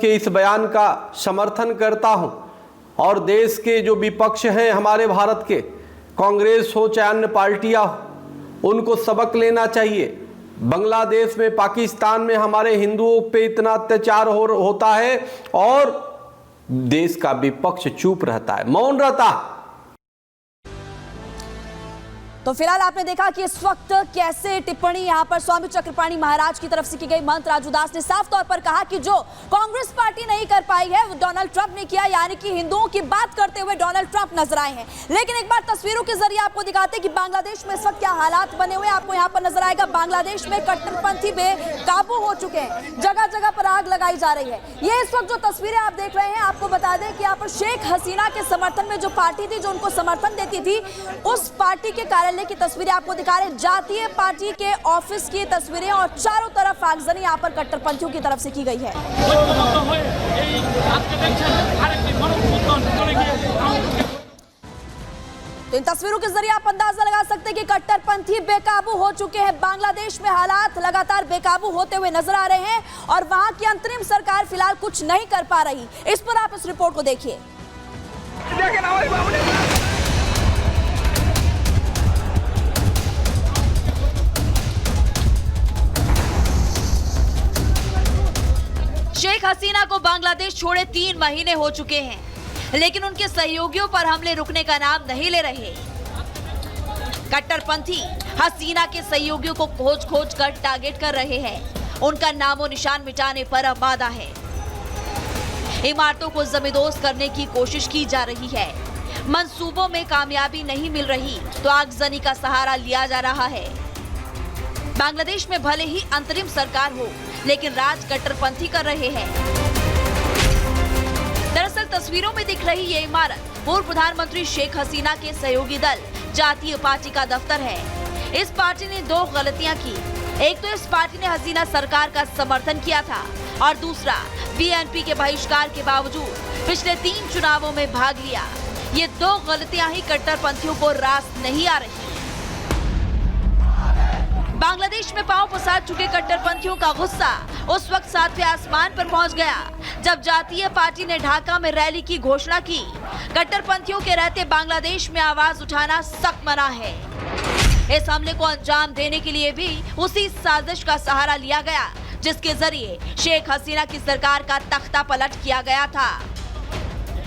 के इस बयान का समर्थन करता हूं और देश के जो विपक्ष हैं हमारे भारत के, कांग्रेस हो चाहे अन्य पार्टियां हो, उनको सबक लेना चाहिए। बांग्लादेश में, पाकिस्तान में हमारे हिंदुओं पे इतना अत्याचार होता है और देश का विपक्ष चुप रहता है, मौन रहता है। तो फिलहाल आपने देखा कि इस वक्त कैसे टिप्पणी यहां पर स्वामी चक्रपाणी महाराज की तरफ से की गई। महंत राजू दास ने साफ तौर पर कहा कि जो कांग्रेस पार्टी नहीं कर पाई है वो डोनाल्ड ट्रंप ने किया, यानी कि हिंदुओं की बात करते हुए डोनाल्ड ट्रंप नजर आए हैं। लेकिन एक बार तस्वीरों के जरिए आपको दिखाते हैं कि बांग्लादेश में इस वक्त क्या हालात बने हुए। आपको यहाँ पर नजर आएगा, बांग्लादेश में कट्टरपंथी बेकाबू हो चुके हैं, जगह जगह पर आग लगाई जा रही है। ये इस वक्त जो तस्वीरें आप देख रहे हैं, आपको बता दें कि यहाँ पर शेख हसीना के समर्थन में जो पार्टी थी, जो उनको समर्थन देती थी, उस पार्टी के कार्यालय की तस्वीरें आपको दिखा रहे हैं। जातीय पार्टी के ऑफिस की तस्वीरें और चारों तरफ आगजनी यहाँ पर कट्टरपंथियों की तरफ से की गई है। तो इन तस्वीरों के जरिए आप अंदाजा लगा सकते हैं कि कट्टरपंथी बेकाबू हो चुके हैं। बांग्लादेश में हालात लगातार बेकाबू होते हुए नजर आ रहे हैं और वहां की अंतरिम सरकार फिलहाल कुछ नहीं कर पा रही। इस पर आप इस रिपोर्ट को देखिए। शेख हसीना को बांग्लादेश छोड़े 3 महीने हो चुके हैं, लेकिन उनके सहयोगियों पर हमले रुकने का नाम नहीं ले रहे। कट्टरपंथी हसीना के सहयोगियों को खोज खोज कर टारगेट कर रहे हैं। उनका नामो निशान मिटाने पर आमादा है। इमारतों को जमींदोज करने की कोशिश की जा रही है। मंसूबों में कामयाबी नहीं मिल रही तो आगजनी का सहारा लिया जा रहा है। बांग्लादेश में भले ही अंतरिम सरकार हो, लेकिन राज कट्टरपंथी कर रहे हैं। दरअसल तस्वीरों में दिख रही ये इमारत पूर्व प्रधानमंत्री शेख हसीना के सहयोगी दल जातीय पार्टी का दफ्तर है। इस पार्टी ने 2 गलतियां की। एक तो इस पार्टी ने हसीना सरकार का समर्थन किया था और दूसरा बीएनपी के बहिष्कार के बावजूद पिछले 3 चुनावों में भाग लिया। ये 2 गलतियां ही कट्टरपंथियों को रास नहीं आ रही। बांग्लादेश में पांव पसार चुके कट्टरपंथियों का गुस्सा उस वक्त 7वें आसमान पर पहुंच गया जब जातीय पार्टी ने ढाका में रैली की घोषणा की। कट्टरपंथियों के रहते बांग्लादेश में आवाज उठाना सख्त मना है। इस हमले को अंजाम देने के लिए भी उसी साजिश का सहारा लिया गया जिसके जरिए शेख हसीना की सरकार का तख्ता पलट किया गया था।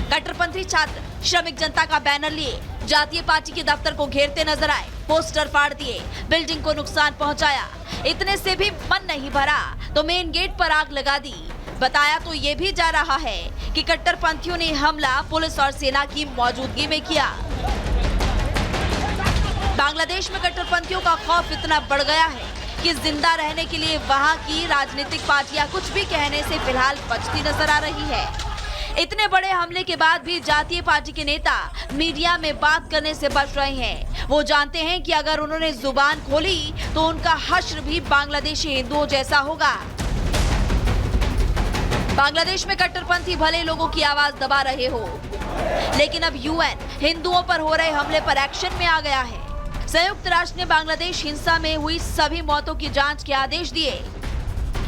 कट्टरपंथी छात्र श्रमिक जनता का बैनर लिए जातीय पार्टी के दफ्तर को घेरते नजर आए, पोस्टर फाड़ दिए, बिल्डिंग को नुकसान पहुंचाया। इतने से भी मन नहीं भरा तो मेन गेट पर आग लगा दी। बताया तो ये भी जा रहा है कि कट्टरपंथियों ने हमला पुलिस और सेना की मौजूदगी में किया। बांग्लादेश में कट्टरपंथियों का खौफ इतना बढ़ गया है कि जिंदा रहने के लिए वहां की राजनीतिक पार्टियां कुछ भी कहने से फिलहाल बचती नजर आ रही है। इतने बड़े हमले के बाद भी जातीय पार्टी के नेता मीडिया में बात करने से बच रहे हैं। वो जानते हैं कि अगर उन्होंने जुबान खोली तो उनका हश्र भी बांग्लादेशी हिंदुओं जैसा होगा। बांग्लादेश में कट्टरपंथी भले लोगों की आवाज दबा रहे हो, लेकिन अब यूएन हिंदुओं पर हो रहे हमले पर एक्शन में आ गया है। संयुक्त राष्ट्र ने बांग्लादेश हिंसा में हुई सभी मौतों की जांच के आदेश दिए।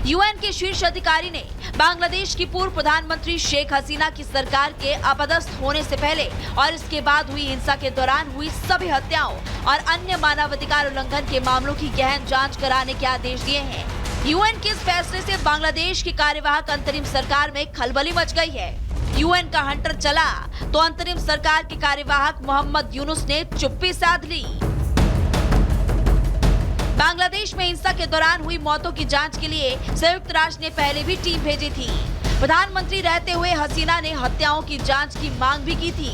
यूएन के शीर्ष अधिकारी ने बांग्लादेश की पूर्व प्रधानमंत्री शेख हसीना की सरकार के अपदस्थ होने से पहले और इसके बाद हुई हिंसा के दौरान हुई सभी हत्याओं और अन्य मानवाधिकार उल्लंघन के मामलों की गहन जांच कराने के आदेश दिए हैं। यूएन के इस फैसले से बांग्लादेश की कार्यवाहक अंतरिम सरकार में खलबली मच गई है। यूएन का हंटर चला तो अंतरिम सरकार के कार्यवाहक मोहम्मद यूनुस ने चुप्पी साध ली। बांग्लादेश में हिंसा के दौरान हुई मौतों की जांच के लिए संयुक्त राष्ट्र ने पहले भी टीम भेजी थी। प्रधानमंत्री रहते हुए हसीना ने हत्याओं की जांच की मांग भी की थी।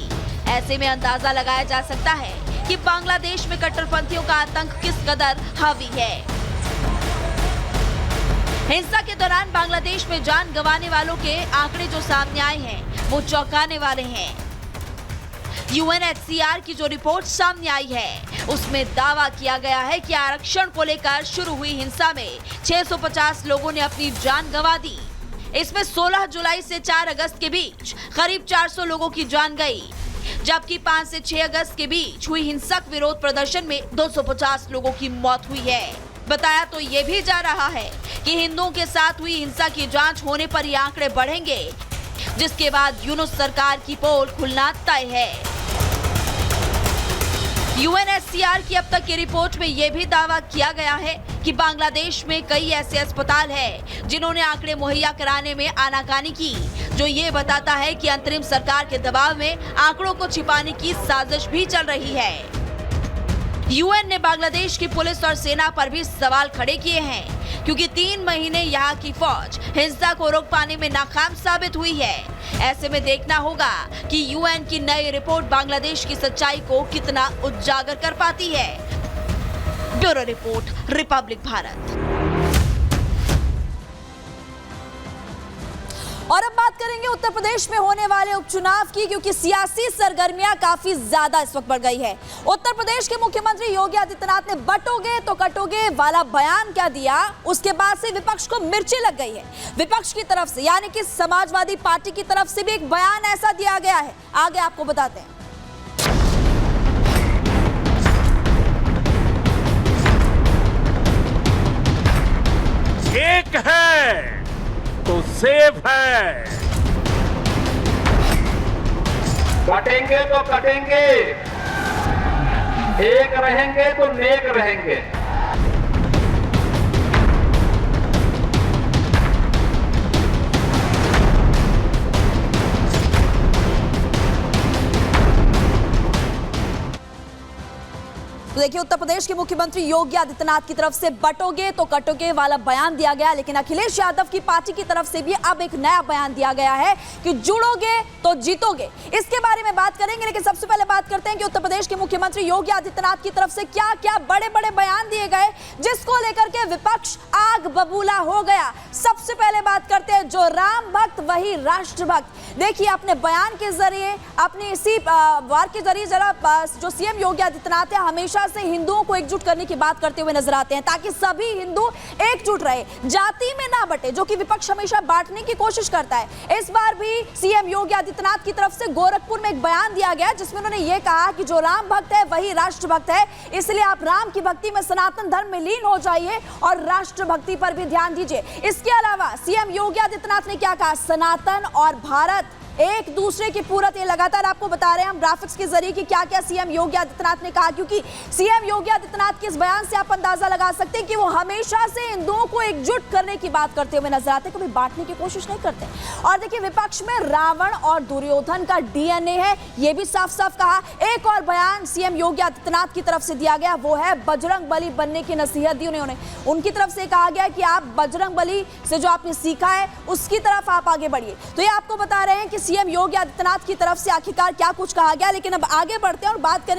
ऐसे में अंदाजा लगाया जा सकता है कि बांग्लादेश में कट्टरपंथियों का आतंक किस कदर हावी है। हिंसा के दौरान बांग्लादेश में जान गंवाने वालों के आंकड़े जो सामने आए हैं वो चौंकाने वाले हैं। यूएनएचसीआर की जो रिपोर्ट सामने आई है उसमें दावा किया गया है कि आरक्षण को लेकर शुरू हुई हिंसा में 650 लोगों ने अपनी जान गंवा दी। इसमें 16 जुलाई से 4 अगस्त के बीच करीब 400 लोगों की जान गई, जबकि 5 से 6 अगस्त के बीच हुई हिंसक विरोध प्रदर्शन में 250 लोगों की मौत हुई है। बताया तो ये भी जा रहा है कि हिंदुओं के साथ हुई हिंसा की जांच होने पर ये आंकड़े बढ़ेंगे, जिसके बाद यूनुस सरकार की पोल खुलना तय है। यूएनएचसीआर की अब तक की रिपोर्ट में यह भी दावा किया गया है कि बांग्लादेश में कई ऐसे अस्पताल हैं जिन्होंने आंकड़े मुहैया कराने में आनाकानी की, जो ये बताता है कि अंतरिम सरकार के दबाव में आंकड़ों को छिपाने की साजिश भी चल रही है। यूएन ने बांग्लादेश की पुलिस और सेना पर भी सवाल खड़े किए हैं, क्योंकि 3 महीने यहाँ की फौज हिंसा को रोक पाने में नाकाम साबित हुई है। ऐसे में देखना होगा कि यूएन की नई रिपोर्ट बांग्लादेश की सच्चाई को कितना उजागर कर पाती है। Bureau report, Republic Bharat. और अब बात करेंगे उत्तर प्रदेश में होने वाले उपचुनाव की, क्योंकि सियासी सरगर्मियां काफी ज्यादा इस वक्त बढ़ गई है। उत्तर प्रदेश के मुख्यमंत्री योगी आदित्यनाथ ने बटोगे तो कटोगे वाला बयान क्या दिया, उसके बाद से विपक्ष को मिर्ची लग गई है। विपक्ष की तरफ से यानी कि समाजवादी पार्टी की तरफ से भी एक बयान ऐसा दिया गया है, आगे आपको बताते हैं। एक है तो सेफ है, कटेंगे तो कटेंगे, एक रहेंगे तो नेक रहेंगे। तो देखिए, उत्तर प्रदेश के मुख्यमंत्री योगी आदित्यनाथ की तरफ से बटोगे तो कटोगे वाला बयान दिया गया, लेकिन अखिलेश यादव की पार्टी की तरफ से भी अब एक नया बयान दिया गया है कि जुड़ोगे तो जीतोगे। इसके बारे में बात करेंगे, लेकिन सबसे पहले बात करते हैं कि उत्तर प्रदेश के मुख्यमंत्री योगी आदित्यनाथ की तरफ से क्या क्या बड़े बड़े बयान दिए गए, जिसको लेकर के विपक्ष आग बबूला हो गया। सबसे पहले बात करते हैं, जो राम भक्त वही राष्ट्र भक्त। देखिए, अपने बयान के जरिए, अपने इसी वार के जरिए जरा जो सीएम योगी आदित्यनाथ है, हमेशा से हिंदुओं को एकजुट करने की बात करते हुए नजर आते हैं, ताकि सभी हिंदू एकजुट रहे, जाति में ना बटे, जो कि विपक्ष हमेशा बांटने की कोशिश करता है। इस बार भी सीएम योगी आदित्यनाथ की तरफ से गोरखपुर में एक बयान दिया गया, जिसमें उन्होंने ये कहा कि जो राम भक्त है वही राष्ट्र भक्त है, इसलिए आप राम की भक्ति में, सनातन धर्म में लीन हो जाइए और राष्ट्र भक्ति पर भी ध्यान दीजिए। इसके अलावा सीएम योगी आदित्यनाथ ने क्या कहा, सनातन और भारत एक दूसरे की पूरक। ये लगातार आपको बता रहे हैं हम ग्राफिक्स के जरिए कि क्या क्या सीएम योगी आदित्यनाथ ने कहा, क्योंकि सीएम योगी आदित्यनाथ के इस बयान से आप अंदाजा लगा सकते हैं कि वो हमेशा से हिंदुओं को एकजुट करने की बात करते हुए नजर आते हैं, कभी बांटने की कोशिश नहीं करते। और देखिए, विपक्ष में रावण और दुर्योधन का डीएनए है, ये भी साफ साफ कहा। एक और बयान सीएम योगी आदित्यनाथ की तरफ से दिया गया, वो है बजरंग बली बनने की नसीहत दी उन्होंने। उनकी तरफ से कहा गया कि आप बजरंग बली से जो आपने सीखा है उसकी तरफ आप आगे बढ़िए। तो ये आपको बता रहे हैं कि सीएम योगी आदित्यनाथ की तरफ से आखिरकार क्या कुछ कहा गया। लेकिन अब आगे बढ़ते हैं और बात करें